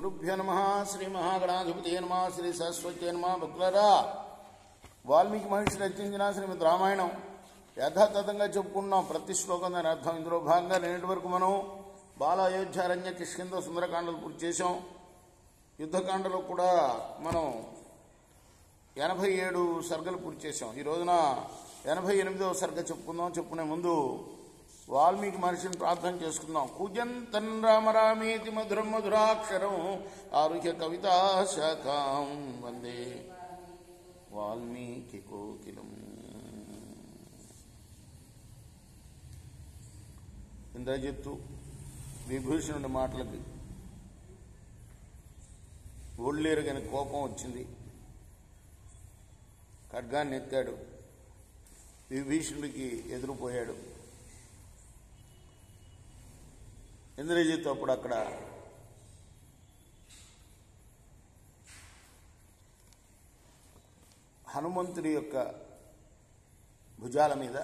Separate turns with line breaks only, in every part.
గురుభ్యో నమః. శ్రీ మహాగణాధిపతయే నమః. శ్రీ సరస్వత్యే నమః. భక్తులారా, వాల్మీకి మహర్షి రచించిన శ్రీమద్ రామాయణం యథాతథంగా చెప్పుకున్నాం. ప్రతి శ్లోకం దాని అర్థం. ఇందులో భాగంగా నేటి వరకు మనం బాల, అయోధ్య, అరణ్య, కిష్కింధ, సుందరకాండలు పూర్తి చేశాం. యుద్ధకాండలో కూడా మనం 87 సర్గలు పూర్తి చేశాం. ఈ రోజున 88వ సర్గ చెప్పుకుందాం. చెప్పుకునే ముందు వాల్మీకి మహర్షిని ప్రార్థన చేసుకుందాం. కూజంతన్ రామ రామేతి మధురం మధురాక్షరం ఆరుహ్య కవితా శాఖాం వందే వాల్మీకి కోకిలం. ఇంద్రజిత్తు విభీషణుడి మాటలకి ఒళ్ళేరుగని కోపం వచ్చింది. ఖడ్గాన్ని ఎత్తాడు. విభీషణుడికి ఎదురుపోయాడు. ఇంద్రజిత్తు అప్పుడు అక్కడ హనుమంతుడి యొక్క భుజాల మీద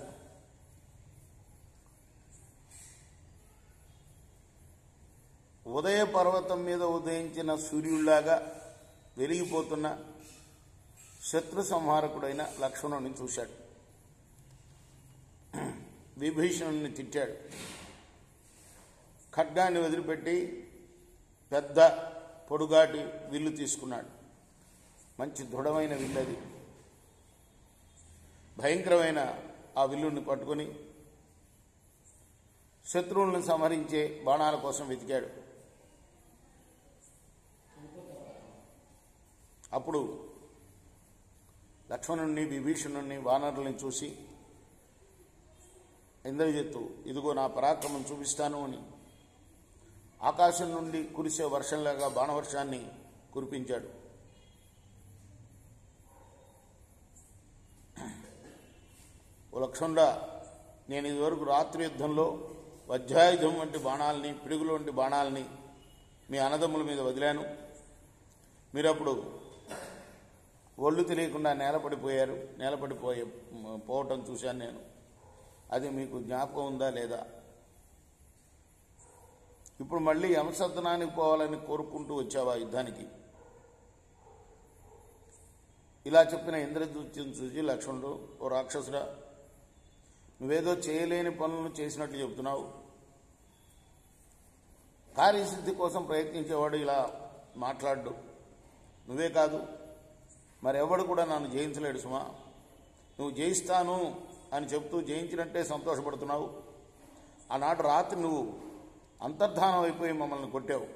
ఉదయ పర్వతం మీద ఉదయించిన సూర్యుడిలాగా వెలిగిపోతున్న శత్రు సంహారకుడైన లక్ష్మణుడిని చూశాడు. విభీషణుడిని తిట్టాడు. ఖడ్గాన్ని వదిలిపెట్టి పెద్ద పొడుగాటి విల్లు తీసుకున్నాడు. మంచి దృఢమైన విల్లది. భయంకరమైన ఆ విల్లుని పట్టుకొని శత్రువులను సంహరించే బాణాల కోసం వెతికాడు. అప్పుడు లక్ష్మణుణ్ణి, విభీషణుణ్ణి, వానరుల్ని చూసి ఇంద్రజిత్తు ఇదిగో నా పరాక్రమం చూపిస్తాను అని ఆకాశం నుండి కురిసే వర్షంలాగా బాణవర్షాన్ని కురిపించాడు. ఓ లక్ష్మణుడా, నేను ఇదివరకు రాత్రి యుద్ధంలో వజ్రాయుధం వంటి బాణాలని, పిడుగుల వంటి బాణాలని మీ అన్నదమ్ముల మీద వదిలాను. మీరప్పుడు ఒళ్ళు తెలియకుండా పోవటం చూశాను నేను. అది మీకు జ్ఞాపకం ఉందా లేదా? ఇప్పుడు మళ్ళీ యమసదనానికి పోవాలని కోరుకుంటూ వచ్చావా యుద్ధానికి? ఇలా చెప్పిన ఇంద్రజిత్తుని చూసి లక్ష్మణుడు, ఓ రాక్షసుడా, నువ్వేదో చేయలేని పనులను చేసినట్లు చెబుతున్నావు. కార్యసిద్ధి కోసం ప్రయత్నించేవాడు ఇలా మాట్లాడు. నువ్వే కాదు, మరెవడు కూడా నన్ను జయించలేడు సుమా. నువ్వు జయిస్తాను అని చెప్తూ జయించినట్టే సంతోషపడుతున్నావు. ఆనాడు రాత్రి నువ్వు అంతర్ధానం అయిపోయి మమ్మల్ని కొట్టావు.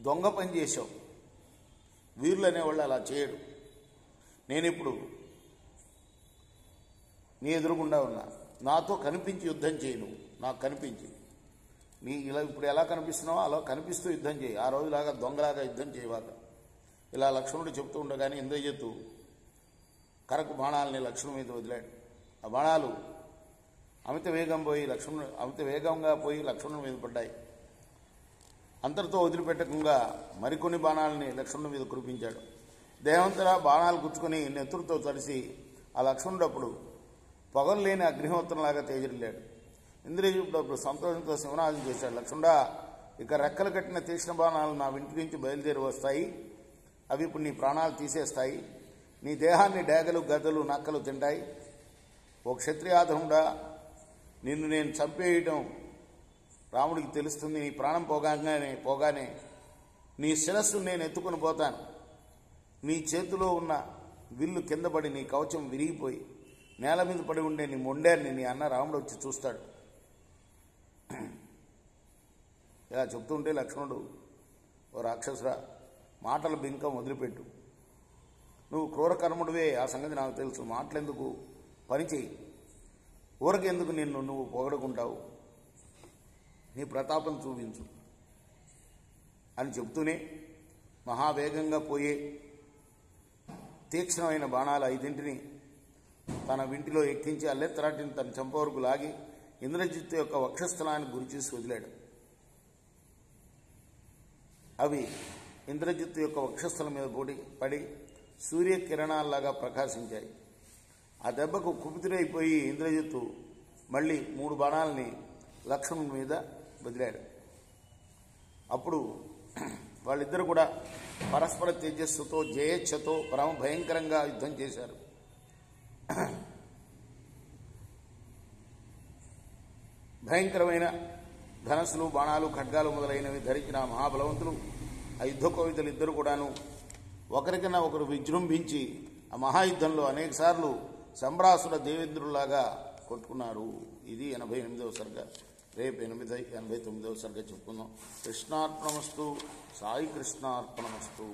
దొంగ పని చేశావు. వీరులు అనేవాళ్ళు అలా చేయడు. నేనిప్పుడు నీ ఎదురుగుండా ఉన్నా. నాతో కనిపించి యుద్ధం చేయి. నువ్వు నాకు కనిపించి నీ ఇలా ఇప్పుడు ఎలా కనిపిస్తున్నావో అలా కనిపిస్తూ యుద్ధం చేయి. ఆ రోజులాగా దొంగలాగా యుద్ధం చేయవాక. ఇలా లక్ష్మణుడు చెప్తూ ఉండగానే ఇంద్రజిత్తు కరకు బాణాలని లక్ష్మణుడి మీద వదిలాడు. ఆ బాణాలు అమిత వేగంగా పోయి లక్ష్మణుడి మీద పడ్డాయి. అంతటితో వదిలిపెట్టకుండా మరికొన్ని బాణాలని లక్ష్మణుడి మీద కురిపించాడు. దేవంతరా బాణాలు గుచ్చుకొని నెత్తురుతో తడిసి ఆ లక్ష్మణుడు అప్పుడు పొగలు లేని అగ్నిహోత్రంలాగా తేజరిల్లాడు. ఇంద్రజిత్తుడు అప్పుడు సంతోషంతో శివనాదం చేశాడు. లక్ష్మణుడా, ఇక రెక్కలు కట్టిన తీక్ష్ణ బాణాలు నా ఇంటి నుంచి బయలుదేరి వస్తాయి. అవి ఇప్పుడు నీ ప్రాణాలు తీసేస్తాయి. నీ దేహాన్ని డేగలు, గద్దలు, నక్కలు తింటాయి. ఓ క్షత్రియాధముడా, నిన్ను నేను చంపేయటం రాముడికి తెలుస్తుంది. నీ ప్రాణం పోగానే నీ శిరస్సు నేను ఎత్తుకుని పోతాను. నీ చేతిలో ఉన్న విల్లు కింద పడి నీ కవచం విరిగిపోయి నేల మీద పడి ఉండే నీ మొండేర్ని నీ అన్న రాముడు వచ్చి చూస్తాడు. ఇలా చెప్తుంటే లక్ష్మణుడు, ఓ రాక్షసురా, మాటల బింకం వదిలిపెట్టు. నువ్వు క్రూరకర్ముడివే, ఆ సంగతి నాకు తెలుసు. మాటలెందుకు, పని చెయ్యి. ఊరకెందుకు నువ్వు పొగడుకుంటావు? నీ ప్రతాపం చూపించు అని చెప్తూనే మహావేగంగా పోయే తీక్షణమైన బాణాలు 5 తన వింటిలో ఎక్కించి అల్లెత్తరాటిని తన చెంప వరకు లాగి ఇంద్రజిత్తు యొక్క వక్షస్థలానికి గురిచేసి వదిలాడు. అవి ఇంద్రజిత్తు యొక్క వక్షస్థలం మీద పడి సూర్యకిరణాల్లాగా ప్రకాశించాయి. ఆ దెబ్బకు కుపితుడైపోయి ఇంద్రజిత్తు మళ్ళీ 3 బాణాలని లక్ష్మణుడి మీద వదిలాడు. అప్పుడు వాళ్ళిద్దరు కూడా పరస్పర తేజస్సుతో జయేచ్ఛతో పరమ భయంకరంగా యుద్ధం చేశారు. భయంకరమైన ధనస్సులు, బాణాలు, ఖడ్గాలు మొదలైనవి ధరించిన మహాబలవంతులు ఆ యుద్ధ కోవితలు ఇద్దరు కూడాను ఒకరికన్నా ఒకరు విజృంభించి ఆ మహాయుద్ధంలో అనేకసార్లు సంబ్రాసుల దేవేంద్రులాగా కొట్టుకున్నారు. ఇది 88వ సర్గ. రేపు 89వ సర్గ చెప్పుకుందాం. కృష్ణార్పణమస్తు. సాయి కృష్ణార్పణమస్తు.